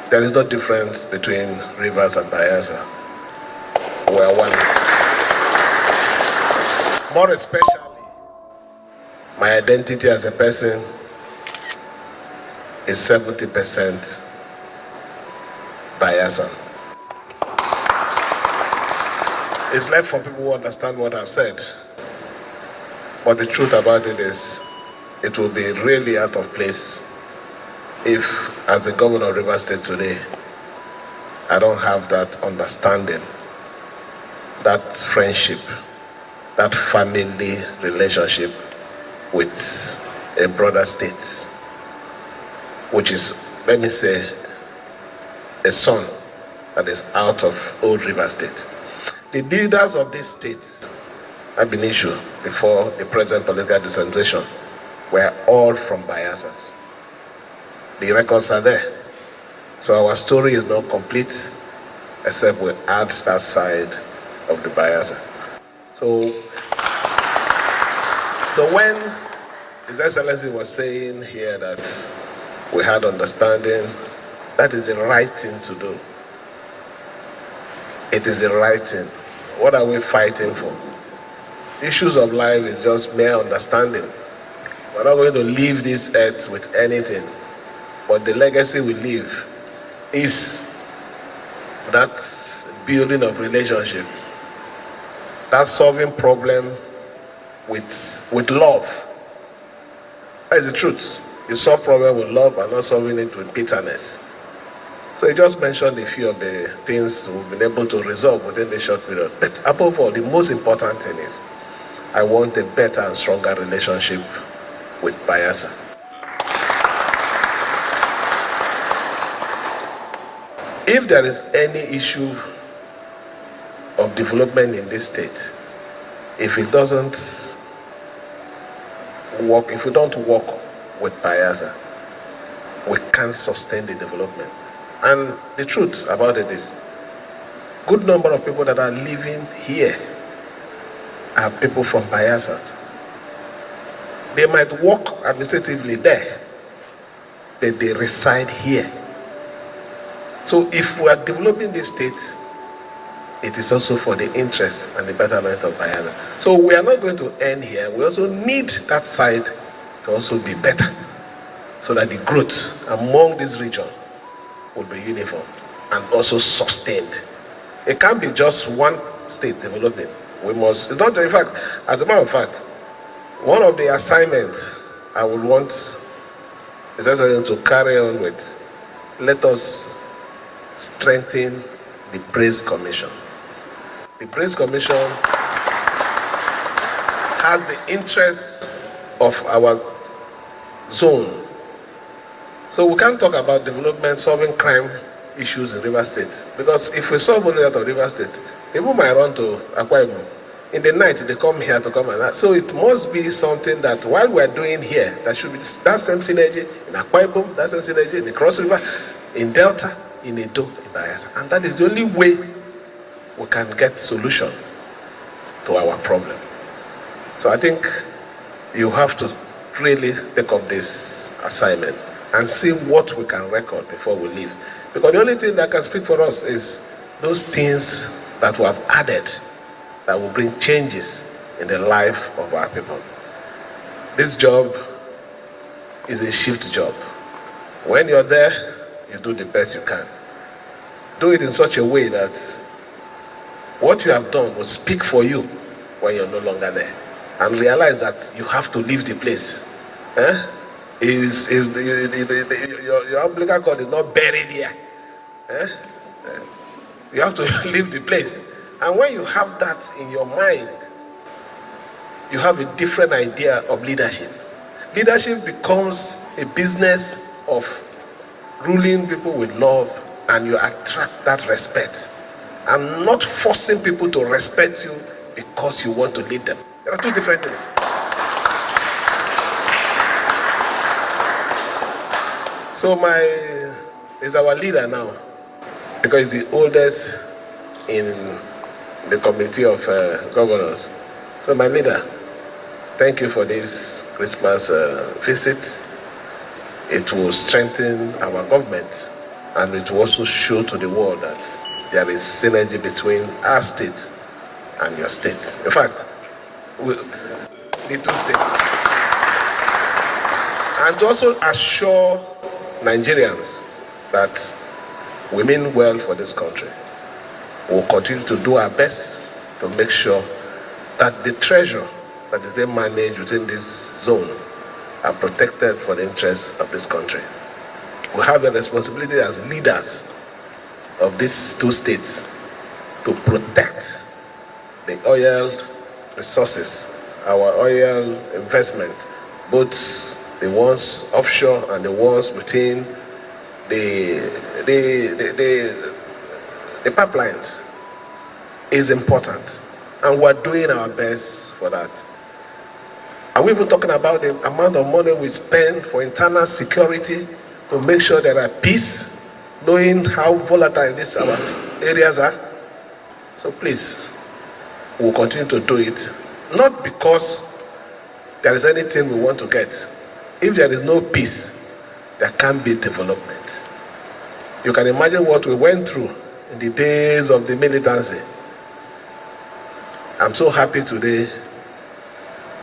There is no difference between Rivers and Bayelsa. We are one. More especially, my identity as a person is 70% Bayelsa. It's left for people who understand what I've said. But the truth about it is, it will be really out of place if, as the governor of Rivers State today, I don't have that understanding, that friendship, that family relationship with a brother state, which is, let me say, a son that is out of old Rivers State. The leaders of this state have been issued before the present political dispensation were all from Bayelsa. The records are there. So our story is not complete except we add that side of the Bayelsa. So when His Excellency was saying here that we had understanding, that is the right thing to do. It is the right thing. What are we fighting for? Issues of life is just mere understanding. We're not going to leave this earth with anything. But the legacy we leave is that building of relationship, that solving problem with love. That is the truth. You solve problem with love and not solving it with bitterness. So he just mentioned a few of the things we've been able to resolve within this short period. But above all, the most important thing is I want a better and stronger relationship with Bayelsa. If there is any issue of development in this state, if it doesn't work, if we don't work with Bayelsa, we can't sustain the development. And the truth about it is, good number of people that are living here are people from Bayelsa. They might work administratively there, but they reside here. So if we are developing this state, it is also for the interest and the betterment of Bayelsa. So we are not going to end here. We also need that side to also be better, so that the growth among this region will be uniform and also sustained. It can't be just one state developing. We must, it's not, in fact, as a matter of fact, one of the assignments I would want is to carry on with, let us strengthen the Praise Commission. The Praise Commission has the interest of our zone. So we can't talk about development, solving crime issues in Rivers State. Because if we solve only that of Rivers State, people might run to Akwa Ibom. In the night, they come here to come and that. So it must be something that while we're doing here, there should be that same synergy in Akwa Ibom, that same synergy in the Cross River, in Delta, in Edo, in Bayelsa. And that is the only way we can get solution to our problem. So I think you have to really take up this assignment and see what we can record before we leave. Because the only thing that can speak for us is those things that we have added that will bring changes in the life of our people. This job is a shift job. When you're there, you do the best you can. Do it in such a way that what you have done will speak for you when you're no longer there. And realize that you have to leave the place. Your umbilical cord is not buried here. You have to leave the place. And when you have that in your mind, you have a different idea of leadership. Leadership becomes a business of ruling people with love, and you attract that respect. And not forcing people to respect you because you want to lead them. There are two different things. So is our leader now, because he's the oldest in the committee of governors. So my leader, thank you for this Christmas visit. It will strengthen our government and it will also show to the world that there is synergy between our state and your state. In fact, the two states. And to also assure Nigerians that we mean well for this country. We'll continue to do our best to make sure that the treasure that is being managed within this zone are protected for the interests of this country. We have a responsibility as leaders of these two states to protect the oil resources, our oil investment, both the ones offshore and the ones within the pipelines is important. And we're doing our best for that. Are we even talking about the amount of money we spend for internal security to make sure there are peace, knowing how volatile these our areas are? So please, we'll continue to do it, not because there is anything we want to get. If there is no peace, there can't be development. You can imagine what we went through in the days of the militancy. I'm so happy today